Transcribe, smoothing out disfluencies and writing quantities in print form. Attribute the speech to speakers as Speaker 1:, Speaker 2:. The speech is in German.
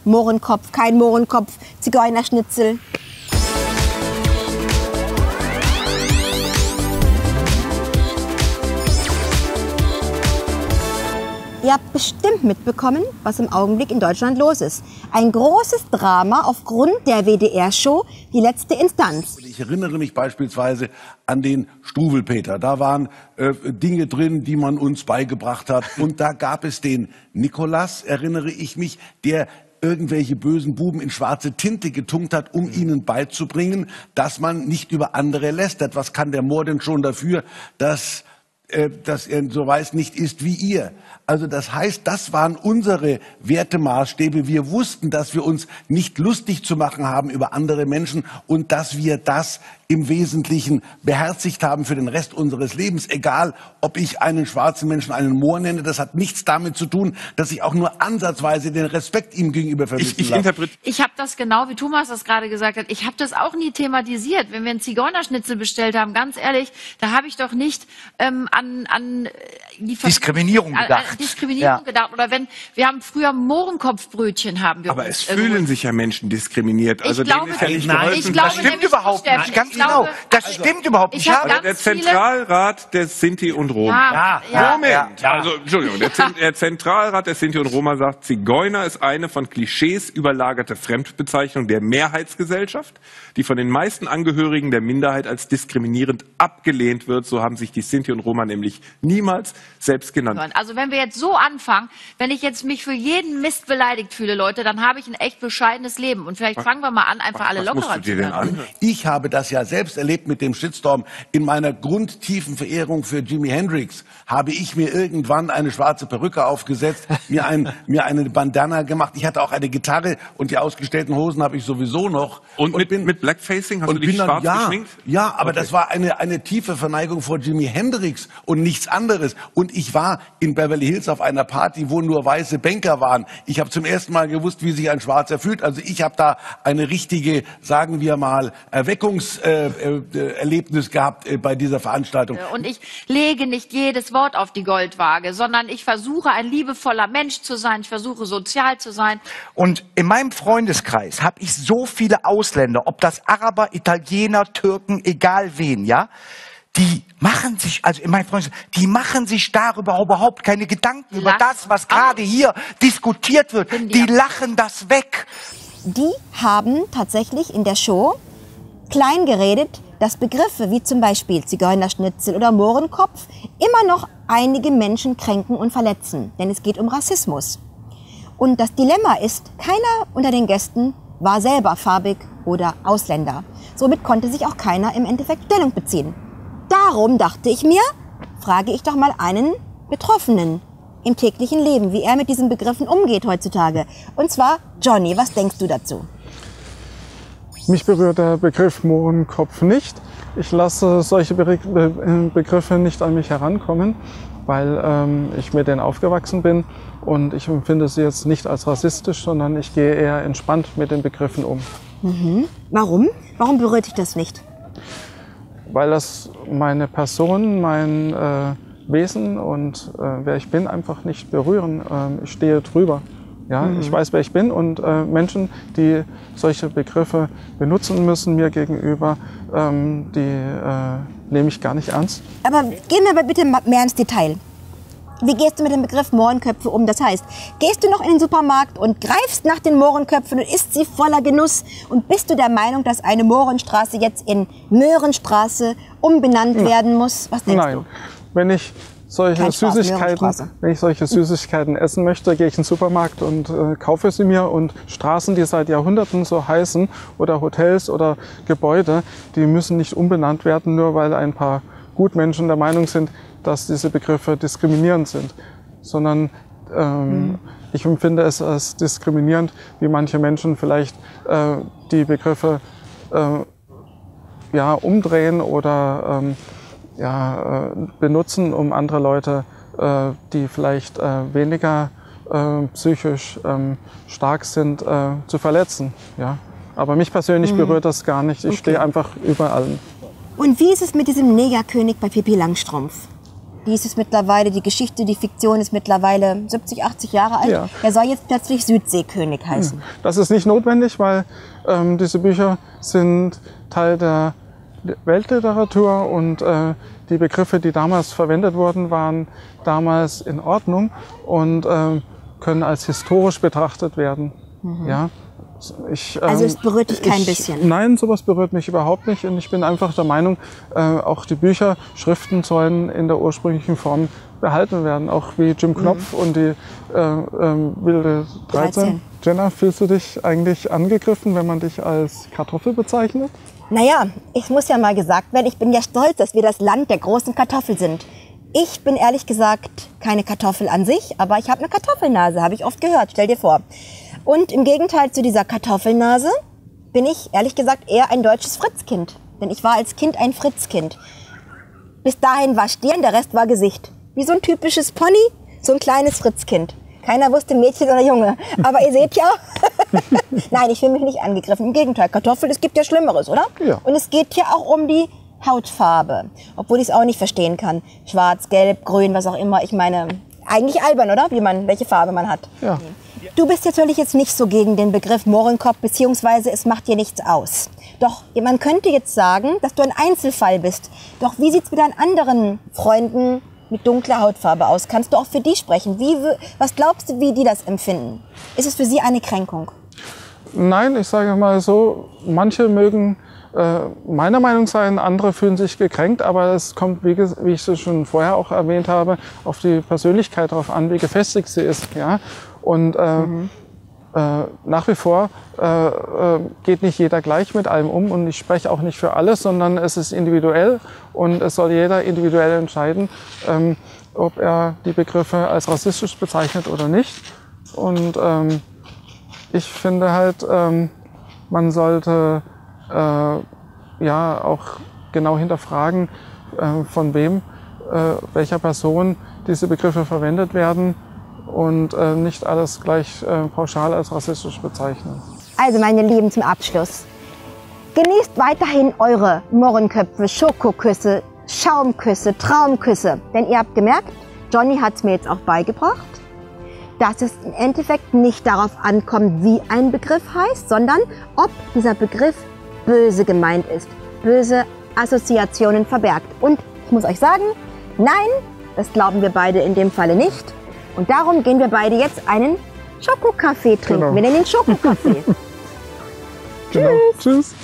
Speaker 1: Mohrenkopf, kein Mohrenkopf, Zigeunerschnitzel. Ihr habt bestimmt mitbekommen, was im Augenblick in Deutschland los ist. Ein großes Drama aufgrund der WDR-Show Die letzte Instanz.
Speaker 2: Ich erinnere mich beispielsweise an den Struwelpeter. Da waren Dinge drin, die man uns beigebracht hat. Und da gab es den Nikolas, erinnere ich mich, der irgendwelche bösen Buben in schwarze Tinte getunkt hat, um ihnen beizubringen, dass man nicht über andere lästert. Was kann der Moor denn schon dafür, dass er so weiß nicht ist wie ihr? Also das heißt, das waren unsere Wertemaßstäbe. Wir wussten, dass wir uns nicht lustig zu machen haben über andere Menschen und dass wir das im Wesentlichen beherzigt haben für den Rest unseres Lebens. Egal, ob ich einen schwarzen Menschen einen Moor nenne, das hat nichts damit zu tun, dass ich auch nur ansatzweise den Respekt ihm gegenüber vermissen lasse.
Speaker 3: Ich habe das genau, wie Thomas das gerade gesagt hat, ich habe das auch nie thematisiert. Wenn wir einen Zigeunerschnitzel bestellt haben, ganz ehrlich, da habe ich doch nicht an die
Speaker 4: Diskriminierung gedacht.
Speaker 3: Diskriminierung gedacht. Oder wenn wir haben früher Mohrenkopfbrötchen haben wir.
Speaker 5: Aber es fühlen sich ja Menschen diskriminiert. Also denen ist ja nicht geholfen.
Speaker 4: Das stimmt überhaupt nicht. Ganz genau. Das stimmt überhaupt nicht.
Speaker 5: Der Zentralrat der Sinti und Roma. Moment. Also Entschuldigung. Der Zentralrat der Sinti und Roma sagt, Zigeuner ist eine von Klischees überlagerte Fremdbezeichnung der Mehrheitsgesellschaft, die von den meisten Angehörigen der Minderheit als diskriminierend abgelehnt wird. So haben sich die Sinti und Roma nämlich niemals selbst genannt.
Speaker 3: Also wenn wir jetzt so anfangen, wenn ich jetzt mich für jeden Mist beleidigt fühle, Leute, dann habe ich ein echt bescheidenes Leben. Und vielleicht fangen wir mal an, einfach alle lockerer zu werden.
Speaker 2: Ich habe das ja selbst erlebt mit dem Shitstorm. In meiner grundtiefen Verehrung für Jimi Hendrix habe ich mir irgendwann eine schwarze Perücke aufgesetzt, mir eine Bandana gemacht. Ich hatte auch eine Gitarre und die ausgestellten Hosen habe ich sowieso noch.
Speaker 5: Und mit Blackfacing hast du dich schwarz geschminkt?
Speaker 2: Ja, aber das war eine tiefe Verneigung vor Jimi Hendrix und nichts anderes. Und ich war in Beverly Hills auf einer Party, wo nur weiße Banker waren. Ich habe zum ersten Mal gewusst, wie sich ein Schwarzer fühlt. Also ich habe da eine richtige, sagen wir mal, Erweckungserlebnis gehabt bei dieser Veranstaltung.
Speaker 3: Und ich lege nicht jedes Wort auf die Goldwaage, sondern ich versuche, ein liebevoller Mensch zu sein. Ich versuche, sozial zu sein.
Speaker 4: Und in meinem Freundeskreis habe ich so viele Ausländer, ob das Araber, Italiener, Türken, egal wen, ja, die machen sich, also in meinem Freundeskreis, die machen sich darüber überhaupt keine Gedanken über das, was gerade hier diskutiert wird. Die lachen das weg.
Speaker 1: Die haben tatsächlich in der Show klein geredet, dass Begriffe wie zum Beispiel Zigeunerschnitzel oder Mohrenkopf immer noch einige Menschen kränken und verletzen. Denn es geht um Rassismus. Und das Dilemma ist, keiner unter den Gästen war selber farbig oder Ausländer. Somit konnte sich auch keiner im Endeffekt Stellung beziehen. Darum dachte ich mir, frage ich doch mal einen Betroffenen im täglichen Leben, wie er mit diesen Begriffen umgeht heutzutage. Und zwar Johnny, was denkst du dazu?
Speaker 6: Mich berührt der Begriff Mohrenkopf nicht. Ich lasse solche Begriffe nicht an mich herankommen, weil ich mit denen aufgewachsen bin und ich empfinde sie jetzt nicht als rassistisch, sondern ich gehe eher entspannt mit den Begriffen um.
Speaker 1: Mhm. Warum? Warum berührt dich das nicht?
Speaker 6: Weil das meine Person, mein Wesen und wer ich bin einfach nicht berühren. Ich stehe drüber. Ja, ich weiß, wer ich bin und Menschen, die solche Begriffe benutzen müssen mir gegenüber, die nehme ich gar nicht ernst.
Speaker 1: Aber gehen wir aber bitte mehr ins Detail. Wie gehst du mit dem Begriff Mohrenköpfe um? Das heißt, gehst du noch in den Supermarkt und greifst nach den Mohrenköpfen und isst sie voller Genuss? Und bist du der Meinung, dass eine Mohrenstraße jetzt in Möhrenstraße umbenannt werden muss? Was denkst du?
Speaker 6: Wenn ich solche Süßigkeiten essen möchte, gehe ich in den Supermarkt und kaufe sie mir. Und Straßen, die seit Jahrhunderten so heißen, oder Hotels oder Gebäude, die müssen nicht umbenannt werden, nur weil ein paar Gutmenschen der Meinung sind, dass diese Begriffe diskriminierend sind. Sondern ich empfinde es als diskriminierend, wie manche Menschen vielleicht die Begriffe umdrehen oder benutzen, um andere Leute, die vielleicht weniger psychisch stark sind, zu verletzen. Ja? Aber mich persönlich berührt das gar nicht. Ich stehe einfach über allen.
Speaker 1: Und wie ist es mit diesem Negerkönig bei Pippi Langstrumpf? die ist es mittlerweile, die Geschichte, die Fiktion ist mittlerweile 70, 80 Jahre alt.
Speaker 6: Ja.
Speaker 1: Er soll jetzt plötzlich Südseekönig heißen.
Speaker 6: Das ist nicht notwendig, weil diese Bücher sind Teil der Weltliteratur und die Begriffe, die damals verwendet wurden, waren damals in Ordnung und können als historisch betrachtet werden. Ja.
Speaker 1: Also es berührt dich kein bisschen?
Speaker 6: Nein, sowas berührt mich überhaupt nicht. Und ich bin einfach der Meinung, auch die Bücher, Schriften sollen in der ursprünglichen Form behalten werden. Auch wie Jim Knopf und die Wilde 13. Jenna, fühlst du dich eigentlich angegriffen, wenn man dich als Kartoffel bezeichnet?
Speaker 1: Naja, ich muss ja mal gesagt werden, ich bin ja stolz, dass wir das Land der großen Kartoffel sind. Ich bin ehrlich gesagt keine Kartoffel an sich, aber ich habe eine Kartoffelnase, habe ich oft gehört, stell dir vor. Und im Gegenteil zu dieser Kartoffelnase bin ich ehrlich gesagt eher ein deutsches Fritzkind. Denn ich war als Kind ein Fritzkind. Bis dahin war Stirn, der Rest war Gesicht. Wie so ein typisches Pony, so ein kleines Fritzkind. Keiner wusste, Mädchen oder Junge. Aber ihr seht ja, nein, ich fühle mich nicht angegriffen. Im Gegenteil, Kartoffel, es gibt ja Schlimmeres, oder?
Speaker 6: Ja.
Speaker 1: Und es geht hier auch um die Hautfarbe. Obwohl ich es auch nicht verstehen kann. Schwarz, gelb, grün, was auch immer. Ich meine, eigentlich albern, oder? Welche Farbe man hat.
Speaker 6: Ja.
Speaker 1: Du bist natürlich jetzt nicht so gegen den Begriff Mohrenkopf, beziehungsweise es macht dir nichts aus. Doch man könnte jetzt sagen, dass du ein Einzelfall bist. Doch wie sieht's mit deinen anderen Freunden mit dunkler Hautfarbe aus? Kannst du auch für die sprechen? Was glaubst du, wie die das empfinden? Ist es für sie eine Kränkung?
Speaker 6: Nein, ich sage mal so, manche mögen meiner Meinung sein, andere fühlen sich gekränkt, aber es kommt, wie ich es schon vorher auch erwähnt habe, auf die Persönlichkeit darauf an, wie gefestigt sie ist. Ja? Und nach wie vor geht nicht jeder gleich mit allem um und ich spreche auch nicht für alles, sondern es ist individuell und es soll jeder individuell entscheiden, ob er die Begriffe als rassistisch bezeichnet oder nicht. Und ich finde halt, man sollte ja auch genau hinterfragen, von wem, welcher Person diese Begriffe verwendet werden und nicht alles gleich pauschal als rassistisch bezeichnen.
Speaker 1: Also meine Lieben, zum Abschluss. Genießt weiterhin eure Mohrenköpfe, Schokoküsse, Schaumküsse, Traumküsse. Denn ihr habt gemerkt, Johnny hat es mir jetzt auch beigebracht, dass es im Endeffekt nicht darauf ankommt, wie ein Begriff heißt, sondern ob dieser Begriff böse gemeint ist, böse Assoziationen verbergt. Und ich muss euch sagen, nein, das glauben wir beide in dem Falle nicht. Und darum gehen wir beide jetzt einen Schokokaffee trinken.
Speaker 6: Genau.
Speaker 1: Wir nennen ihn Schokokaffee.
Speaker 6: Genau. Tschüss.